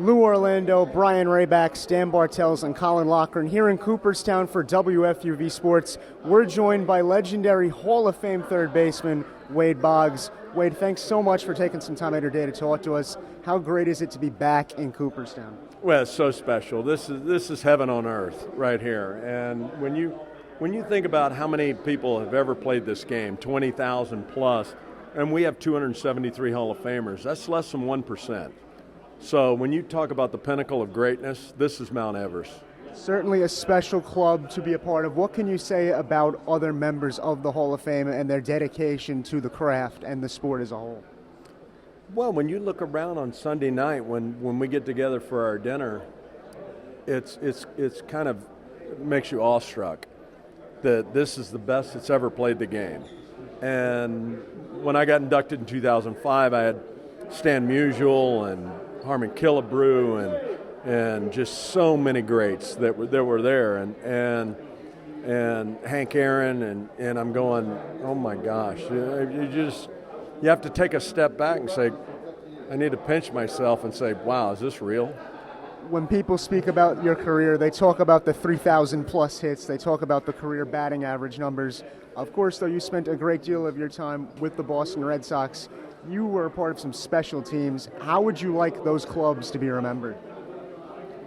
Lou Orlando, Brian Rabacs, Dan Bartels, and Colin Loughran here in Cooperstown for WFUV Sports. We're joined by legendary Hall of Fame third baseman Wade Boggs. Wade, thanks so much for taking some time out of your day to talk to us. How great is it to be back in Cooperstown? Well, it's so special. This is heaven on earth right here. And when you think about how many people have ever played this game, 20,000 plus, and we have 273 Hall of Famers, that's less than 1%. So when you talk about the pinnacle of greatness, this is Mount Everest. Certainly a special club to be a part of. What can you say about other members of the Hall of Fame and their dedication to the craft and the sport as a whole? Well, when you look around on Sunday night when we get together for our dinner, it's kind of makes you awestruck that this is the best that's ever played the game. And when I got inducted in 2005, I had Stan Musial and Harmon Killebrew and just so many greats that were there and Hank Aaron and I'm going, oh my gosh, you have to take a step back and say, I need to pinch myself and say, wow, is this real? When people speak about your career, they talk about the 3,000 plus hits, they talk about the career batting average numbers. Of course, though, you spent a great deal of your time with the Boston Red Sox. You were a part of some special teams. How would you like those clubs to be remembered?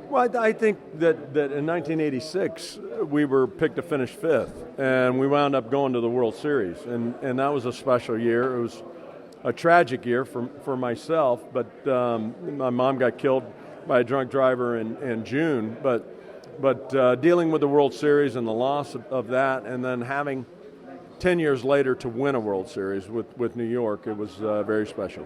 Well, I think that in 1986, we were picked to finish fifth, and we wound up going to the World Series, and that was a special year. It was a tragic year for myself, but my mom got killed by a drunk driver in June, but dealing with the World Series and the loss of that, and then having 10 years later to win a World Series with New York, it was very special.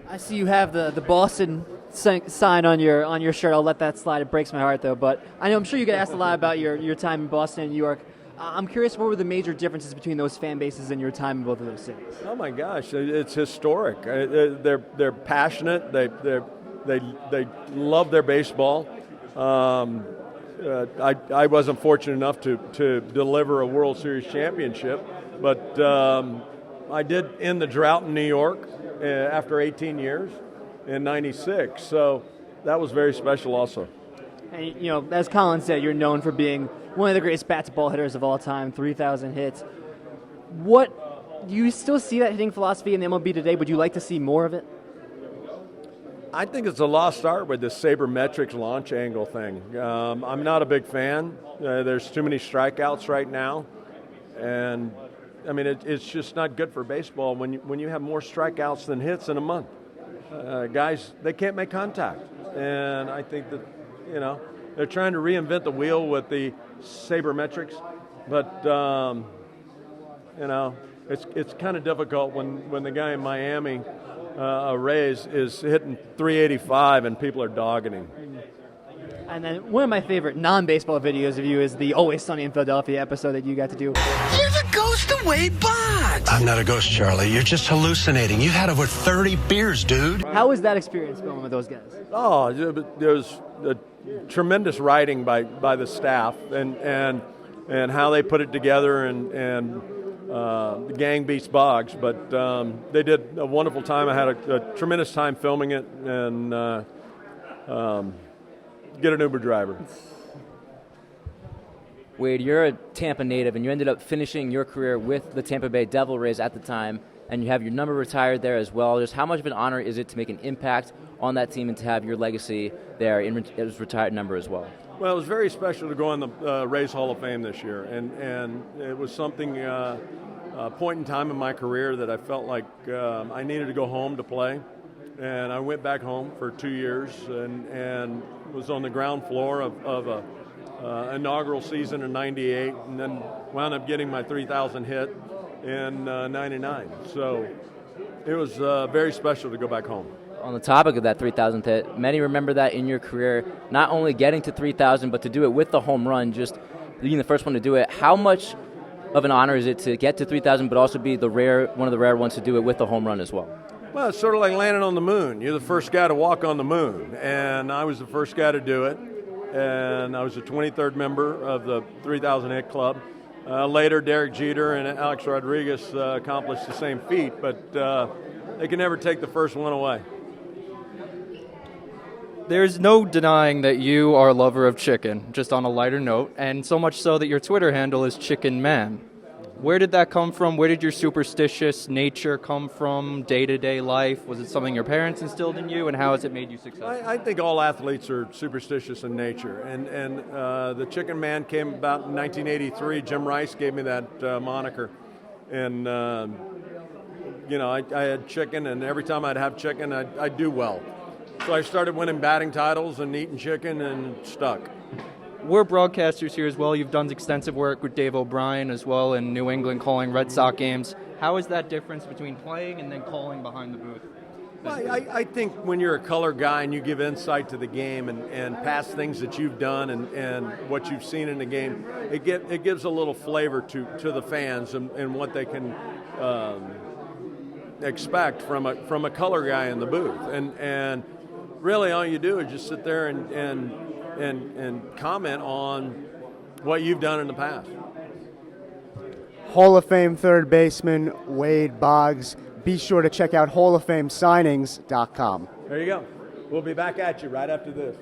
I see you have the Boston sign on your shirt. I'll let that slide. It breaks my heart, though. But I'm sure you get asked a lot about your time in Boston and New York. I'm curious, what were the major differences between those fan bases and your time in both of those cities? Oh my gosh, it's historic. They're passionate. They love their baseball. I wasn't fortunate enough to deliver a World Series championship, but I did end the drought in New York after 18 years in '96, so that was very special also. And, as Colin said, you're known for being one of the greatest bat-to-ball hitters of all time, 3,000 hits. Do you still see that hitting philosophy in the MLB today? Would you like to see more of it? I think it's a lost art with this Sabermetrics launch angle thing. I'm not a big fan. There's too many strikeouts right now, and I mean it's just not good for baseball when you have more strikeouts than hits in a month. Guys, they can't make contact, and I think that they're trying to reinvent the wheel with the Sabermetrics, but it's kind of difficult when the guy in Miami. Rays is hitting 385 and people are dogging him. And then one of my favorite non-baseball videos of you is the Always Sunny in Philadelphia episode that you got to do. You're the ghost of Wade Boggs. I'm not a ghost, Charlie. You're just hallucinating. You've had over 30 beers, dude. How was that experience going with those guys? Oh, there was a tremendous writing by the staff and how they put it together and the gang beats Boggs, but they did a wonderful time. I had a tremendous time filming it, and get an Uber driver. Wade, you're a Tampa native, and you ended up finishing your career with the Tampa Bay Devil Rays at the time, and you have your number retired there as well. Just how much of an honor is it to make an impact on that team and to have your legacy there in its retired number as well? Well, it was very special to go on the Rays Hall of Fame this year, and it was something, a point in time in my career that I felt like I needed to go home to play, and I went back home for 2 years and was on the ground floor of a inaugural season in '98, and then wound up getting my 3,000 hit in '99. So it was very special to go back home. On the topic of that 3,000th hit, many remember that in your career, not only getting to 3,000, but to do it with the home run, just being the first one to do it. How much of an honor is it to get to 3,000, but also be one of the rare ones to do it with the home run as well? Well, it's sort of like landing on the moon. You're the first guy to walk on the moon, and I was the first guy to do it, and I was the 23rd member of the 3,000 hit club. Later, Derek Jeter and Alex Rodriguez accomplished the same feat, but they can never take the first one away. There's no denying that you are a lover of chicken, just on a lighter note, and so much so that your Twitter handle is Chicken Man. Where did that come from? Where did your superstitious nature come from, day-to-day life? Was it something your parents instilled in you, and how has it made you successful? I think all athletes are superstitious in nature, and the Chicken Man came about in 1983. Jim Rice gave me that moniker, and I had chicken, and every time I'd have chicken, I'd do well. So I started winning batting titles and eating chicken, and stuck. We're broadcasters here as well. You've done extensive work with Dave O'Brien as well in New England calling Red Sox games. How is that difference between playing and then calling behind the booth? Well, I think when you're a color guy and you give insight to the game and past things that you've done and what you've seen in the game, it gives a little flavor to the fans and what they can expect from a color guy in the booth. And really all you do is just sit there and comment on what you've done in the past. Hall of Fame third baseman Wade Boggs. Be sure to check out halloffamesignings.com. There you go. We'll be back at you right after this.